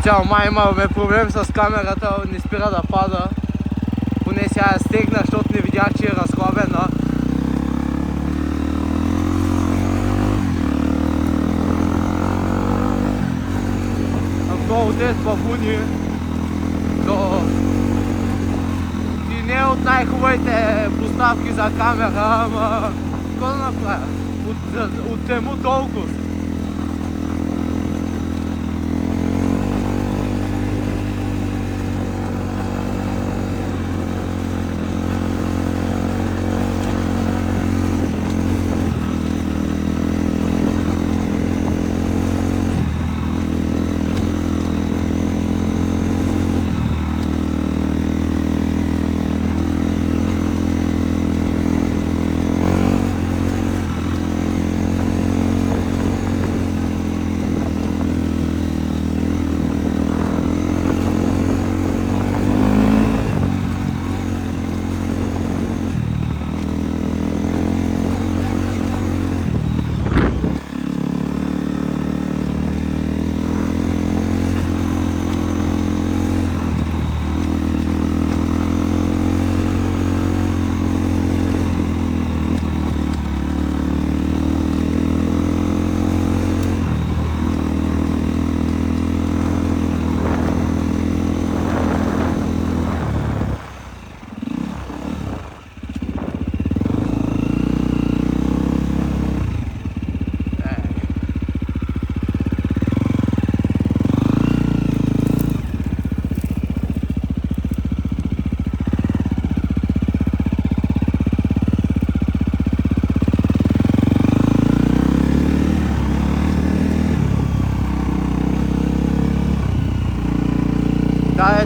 цяло май имаме проблем с камерата, не спира да пада. Поне сега я стегна, защото не видях, че е разхлабена. Много дет бабуни. И не е от най-хубавите поставки за камера, ама какво да направя? От тему толкова.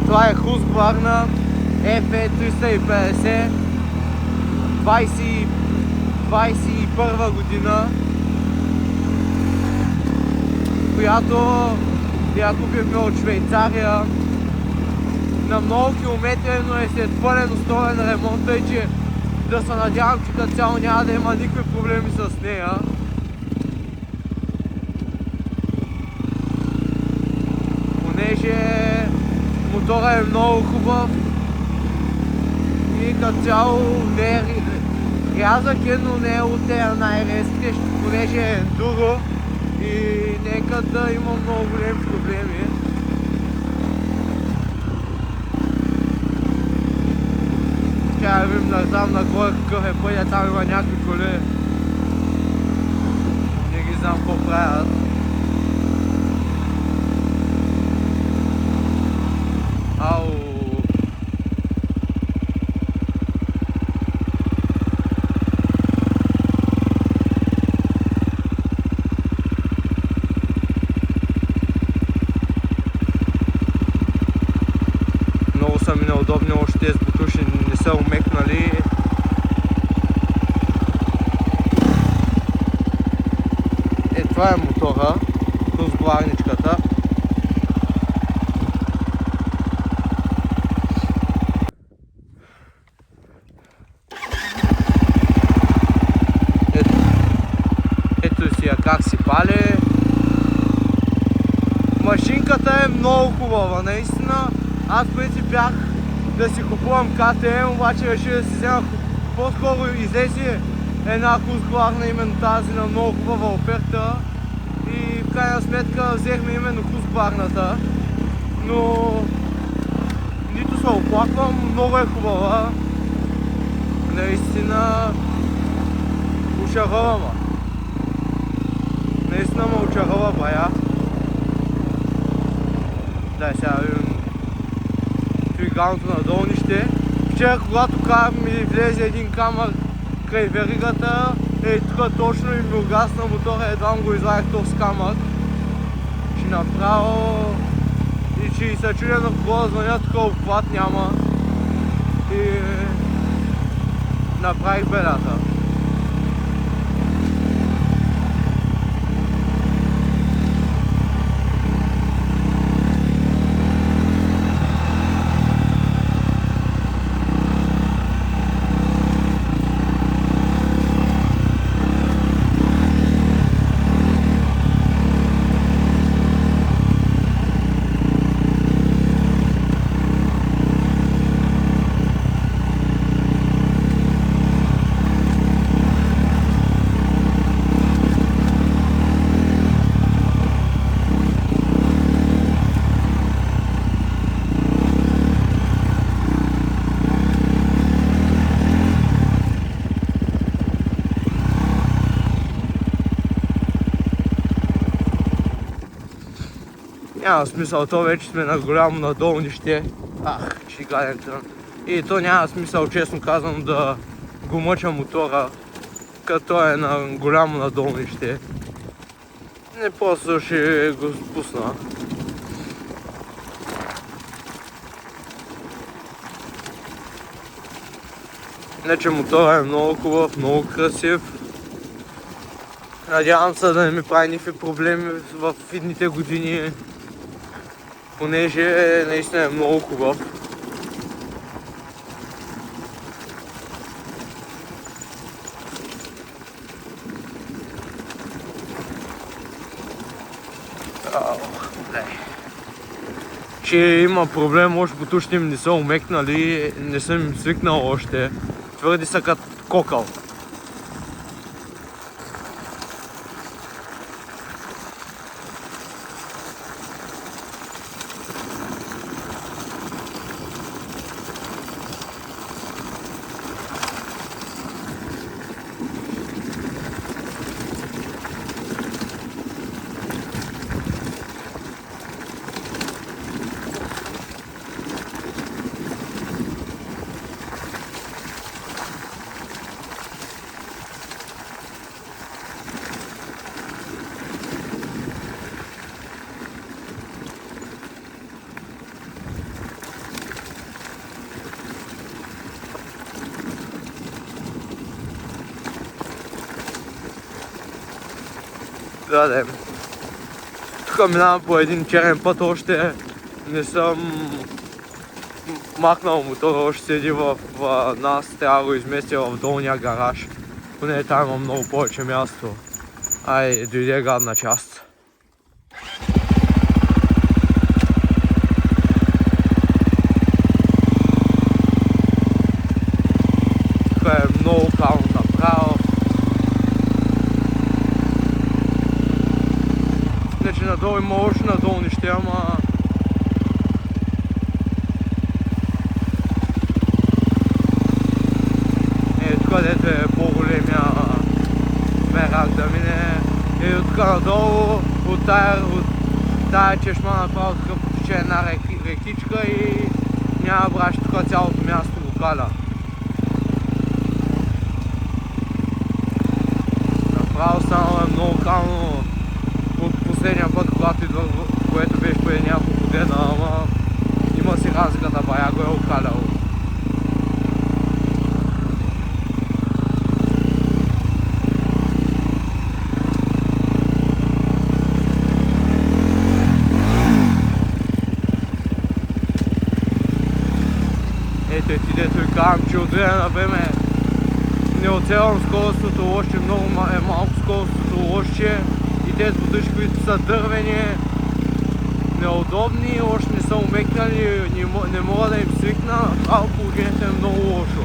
Това е Husqvarna FE350 21 година, която я купихме от Швейцария на много километри, но е след пълен устроен ремонт, тъй че да се надявам, че като цяло няма да има никакви проблеми с нея. Понеже мотора е много хубав и като цяло не е рязък, но не е от тея най-резките, понеже е ендуро и нека да има много големи проблеми. Тя видим там нагоре какъв е пътя, там има някакви коли. Не ги знам какво правят. Ау! Много са ми неудобни още тези бутуши, не са умекнали. Това е мотора, Husqvarnичката. Ето си я как си пали. Машинката е много хубава, наистина. Аз в принцип бях да си купувам КТМ, обаче реших да си взема по-скоро излезе една Husqvarna, именно тази на много хубава оферта. И в крайна сметка взехме именно Husqvarna-та. Но нито се оплаквам, много е хубава. Наистина очарова. Наистина ме очарова бая. Дай сега видим двигалното на долнище. Вчера когато карам ми влезе един камък край веригата, тук точно и ми угасна мотора, едва го излагах този камък. Ще направо и че се чудя на кого да звъня, тук обхват няма. И направих белята. Няма смисъл, то вече сме на голямо надолнище. Шигален трън. И то няма смисъл, честно казвам, да го мъча мотора, като е на голямо надолнище. Не, просто ще го спусна. Иначе моторът е много хубав, много красив. Надявам се да не ми прави никакви проблеми в идните години, понеже наистина е много хубав. Че има проблем, още бутушите им не са умекнали, не съм им свикнал още. Твърди са като кокъл. Да. Тук минавам по един черен път, още не съм махнал мотора, още седи в нас, трябва да го изместя в долния гараж. Поне там има много повече място. Дойде гадна част. Тук е много кално направо. Иначе надолу има още надолнище, ама... Тук дето е по-големия мерак да мине. И от тук надолу, от тая чешма направо тук потече една рекичка и няма браш тук цялото място го каля. Направо станало е много кално от последния път, когато идвах, което беше преди няколко дена, ама има си разликата, бая го е окалял. Ето ти дето и казвам, че от време на време не оцелвам скоростното лоще, много е малко скоростното лоще и тези бутушки, които са дървени, неудобни, още не са умекнали, не мога да им свикна, а положението е много лошо.